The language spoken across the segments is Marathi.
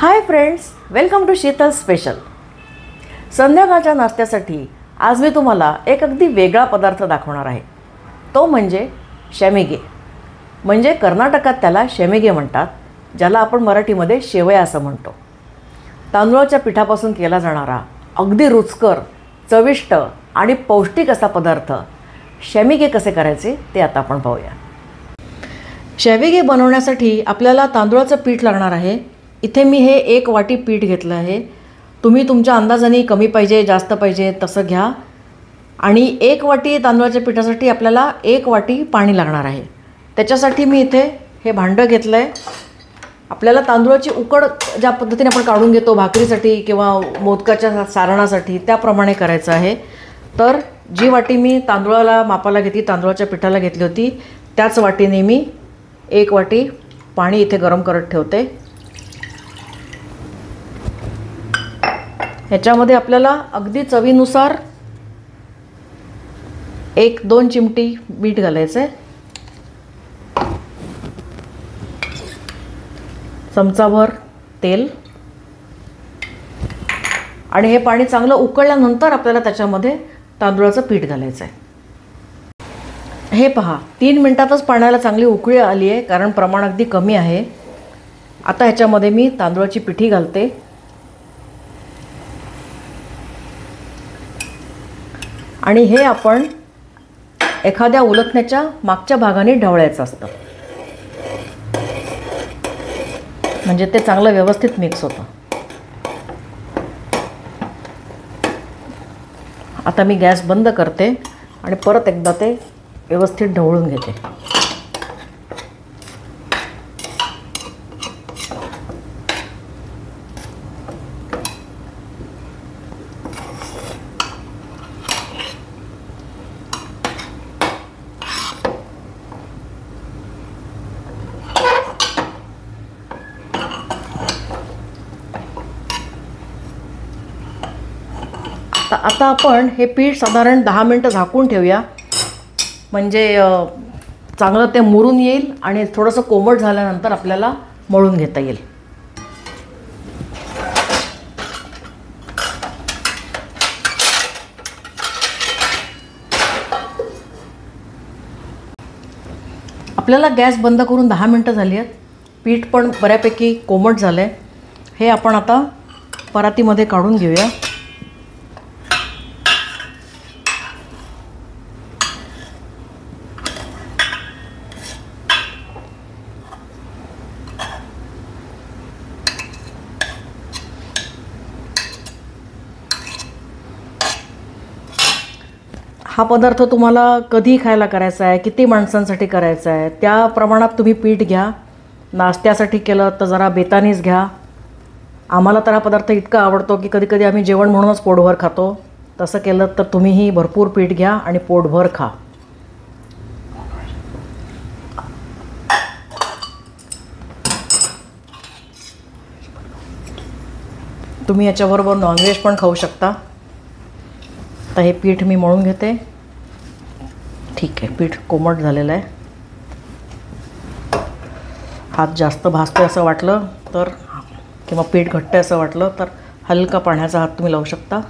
High friends, welcome to Sheetal special. संध्याकाळच्या नाश्त्यासाठी आज मी तुम्हाला एक अगदी वेगळा पदार्थ दाखवणार आहे। तो म्हणजे शेमिगे, म्हणजे कर्नाटकात त्याला शेमिगे म्हणतात, ज्याला आपण मराठीमध्ये शेवया असं म्हणतो। तांदूळाच्या पिठापासून केला जाणारा अगदी रुचकर, चविष्ट आणि पौष्टिक असा पदार्थ शेमिगे कसे करायचे ते आता आपण पाहूया। शेविगे बनवण्यासाठी आपल्याला तांदूळाचं पीठ लागणार आहे। इथे मी हे 1 वाटी पीठ घेतलं आहे। तुम्ही तुमच्या अंदाजाने कमी पाहिजे जास्त पाहिजे तसं घ्या। आणि 1 वाटी तांदूळाच्या पिठासाठी आपल्याला 1 वाटी पाणी लागणार आहे। त्याच्यासाठी मी इथे हे भांडं घेतलं आहे। आपल्याला तांदूळाची उकड ज्या पद्धतीने आपण काढून घेतो भाकरीसाठी किंवा मोदकाच्या सारणासाठी त्याप्रमाणे करायचं आहे। तर जी वाटी मी तांदूळाला मापाला घेतली, तांदूळाच्या पिठाला घेतली होती, त्याच वाटीने मी 1 वाटी पाणी इथे गरम करत ठेवते। ह्याच्यामध्ये आपल्याला अगदी चवीनुसार 1-2 चिमटी मीठ घालायचं आहे, चमचाभर तेल, आणि हे पाणी चांगलं उकळल्यानंतर आपल्याला त्याच्यामध्ये तांदूळाचं पीठ घालायचं आहे। हे पहा, 3 मिनिटातच पाण्याला चांगली उकळी आली आहे, कारण प्रमाण अगदी कमी आहे। आता ह्याच्यामध्ये मी तांदूळाची पिठी घालते आणि हे आपण एखाद्या उलटण्याच्या मागच्या भागाने ढवळायचं असतं, म्हणजे ते चांगलं व्यवस्थित मिक्स होतं। आता मी गॅस बंद करते आणि परत एकदा ते व्यवस्थित ढवळून घेते। आता आपण हे पीठ साधारण 10 मिनिटं झाकून ठेवूया, म्हणजे चांगलं ते मुरून येईल आणि थोडंसं कोमट झाल्यानंतर आपल्याला मळून घेता येईल। आपल्याला गॅस बंद करून 10 मिनिटं झाली आहेत। पीठ पण बऱ्यापैकी कोमट झालं आहे। हे आपण आता परातीमध्ये काढून घेऊया। हा पदार्थ तुम्हाला कधी खायला करायचा आहे, किती माणसांसाठी करायचा आहे, त्या प्रमाणात तुम्ही पीठ घ्या। नाश्त्यासाठी केलं तर जरा बेतानीच घ्या। आम्हाला तर हा पदार्थ इतका आवडतो की कधी कधी आम्ही जेवण म्हणूनच पोटभर खातो। तसं केलं तर तुम्हीही भरपूर पीठ घ्या आणि पोटभर खा। तुम्ही याच्याबरोबर नॉनव्हेज पण खाऊ शकता। आता हे पीठ मी मळून घेते। ठीक आहे, पीठ कोमट झालेलं आहे। हात जास्त भाजतोय असं वाटलं तर किंवा पीठ घट्ट आहे असं वाटलं तर हलका पाण्याचा हात तुम्ही लावू शकता।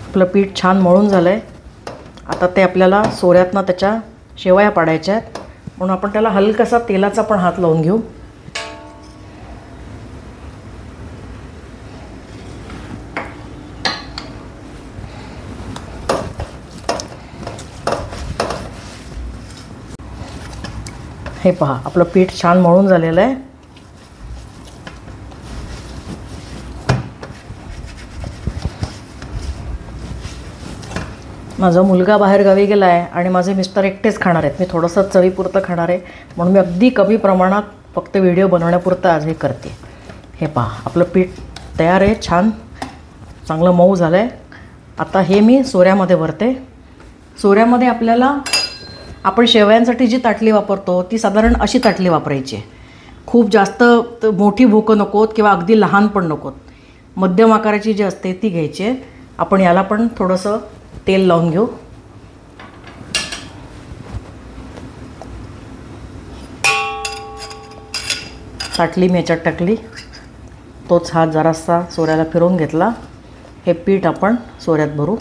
आपलं पीठ छान मळून झालं आहे। आता ते आपल्याला सोऱ्यातनं त्याच्या शेवया पाडायच्या आहेत, म्हणून आपण त्याला हलकासा तेलाचा पण हात लावून घेऊ। हे पहा, आपलं पीठ छान मळून झालेलं आहे। माझा मुलगा बाहेर गावी गेला आहे आणि माझे मिस्टर एकटेच खाणार आहेत। मी थोडंसं चवीपुरतं खाणार आहे, म्हणून मी अगदी कमी प्रमाणात फक्त व्हिडिओ बनवण्यापुरतं आज हे करते। हे पहा, आपलं पीठ तयार आहे, छान चांगलं मऊ झालं आहे। आता हे मी सोऱ्यामध्ये भरते। सोऱ्यामध्ये आपल्याला आपण शेवयांसाठी जी ताटली वापरतो ती साधारण अशी ताटली वापरायची आहे. खूप जास्त मोठी भोकं नकोत किंवा अगदी लहान पण नकोत. मध्यम आकाराची जी असते ती घ्यायची आहे. आपण याला पण थोडंसं तेल लावून घेऊ. ताटली मी याच्यात टाकली. तोच हात जरासा सोऱ्याला फिरवून घेतला. हे पीठ आपण सोऱ्यात भरू.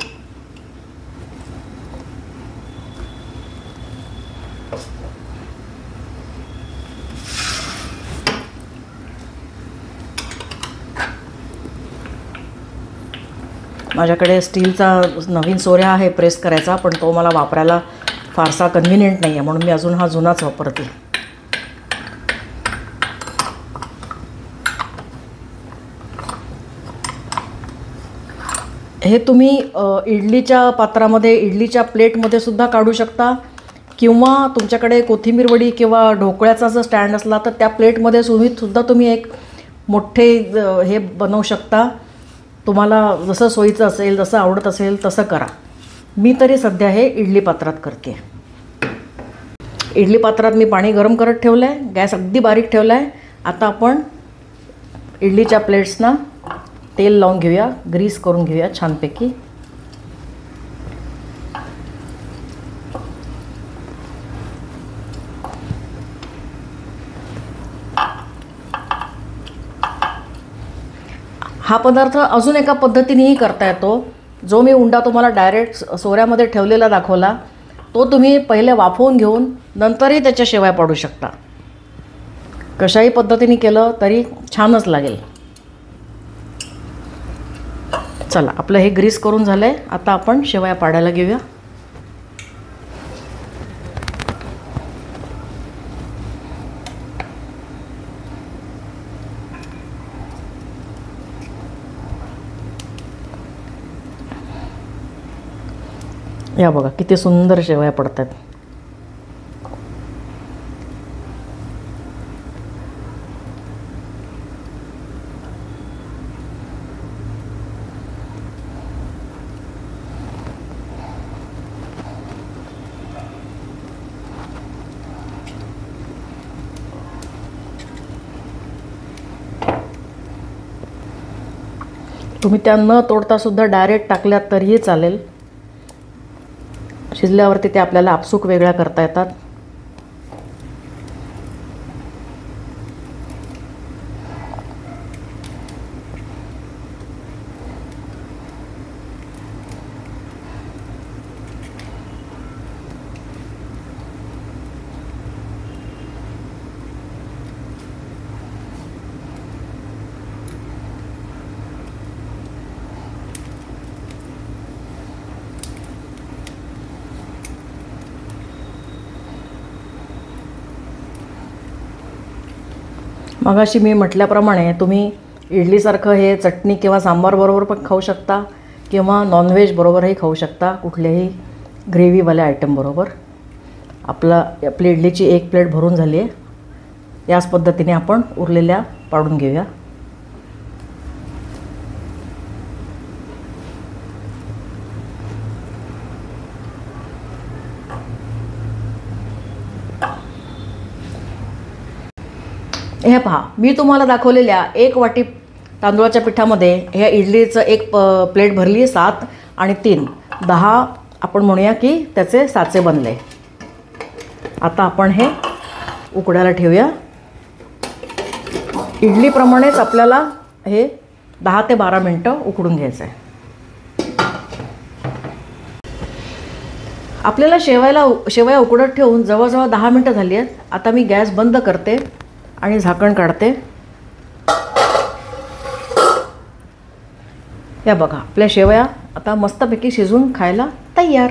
माझ्याकडे स्टीलचा नवीन सोऱ्या आहे प्रेस करायचा, पण तो मला वापरायला फारसा कन्व्हिनियंट नाही आहे, म्हणून मी अजून हा जुनाच वापरते. हे तुम्ही इडलीच्या पात्रामध्ये, इडलीच्या प्लेटमध्ये सुद्धा काढू शकता, किंवा तुमच्याकडे कोथिंबीर वडी किंवा ढोकळ्याचा जर स्टँड असला तर त्या प्लेटमध्ये सुद्धा तुम्ही एक मोठे हे बनवू शकता. तुम्हाला जसं सोयीचं असेल, जसं आवडत असेल तसं करा. मी तरी सध्या हे इडली पात्रात करते. इडली पात्रात मी पाणी गरम करत ठेवलं आहे. गॅस अगदी बारीक ठेवला आहे. आता आपण इडलीच्या प्लेट्सना तेल लावून घेऊया, ग्रीस करून घेऊया छानपैकी. हा पदार्थ अजून एका पद्धतीनेही करता येतो. जो मी उंडा तुम्हाला डायरेक्ट सोऱ्यामध्ये ठेवलेला दाखवला तो तुम्ही पहिले वाफवून घेऊन नंतरही त्याच्या शेवया पाडू शकता. कशाही पद्धतीने केलं तरी छानच लागेल. चला, आपलं हे ग्रीस करून झालं आहे. आता आपण शेवया पाडायला घेऊया. या बघा किती सुंदर शेवया पडतात. तुम्ही त्या न तोडता सुद्धा डायरेक्ट टाकल्यात तरीही चालेल. शिजल्यावरती ते आपल्याला आपसूक वेगळ्या करता येतात. मगाशी मी म्हटल्याप्रमाणे तुम्ही इडलीसारखं हे चटणी किंवा सांबारबरोबर पण खाऊ शकता, किंवा नॉनव्हेज बरोबरही खाऊ शकता, कुठल्याही ग्रेव्हीवाल्या आयटमबरोबर. आपली इडलीची एक प्लेट भरून झाली आहे. याच पद्धतीने आपण उरलेल्या पाडून घेऊया. हे पहा, मी तुम्हाला दाखवलेल्या 1 वाटी तांदूळाच्या पिठामध्ये ह्या इडलीचं एक प्लेट भरली. 7 आणि 3 10 आपण म्हणूया की त्याचे साचे बनले. आता आपण हे उकडायला ठेवूया. इडलीप्रमाणेच आपल्याला हे 10 ते 12 मिनटं उकडून घ्यायचं आहे. आपल्याला शेवया उकडत ठेवून जवळजवळ 10 मिनटं झाली आहेत. आता मी गॅस बंद करते आणि झाकण काढते. या बघा, आपल्या शेवया आता मस्तपैकी शिजून खायला तयार.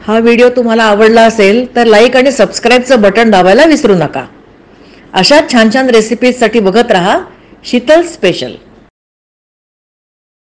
हा व्हिडिओ तुम्हाला आवडला असेल तर लाईक आणि सबस्क्राईबचं बटन दाबायला विसरू नका. अशाच छान छान रेसिपीजसाठी बघत रहा शीतल स्पेशल.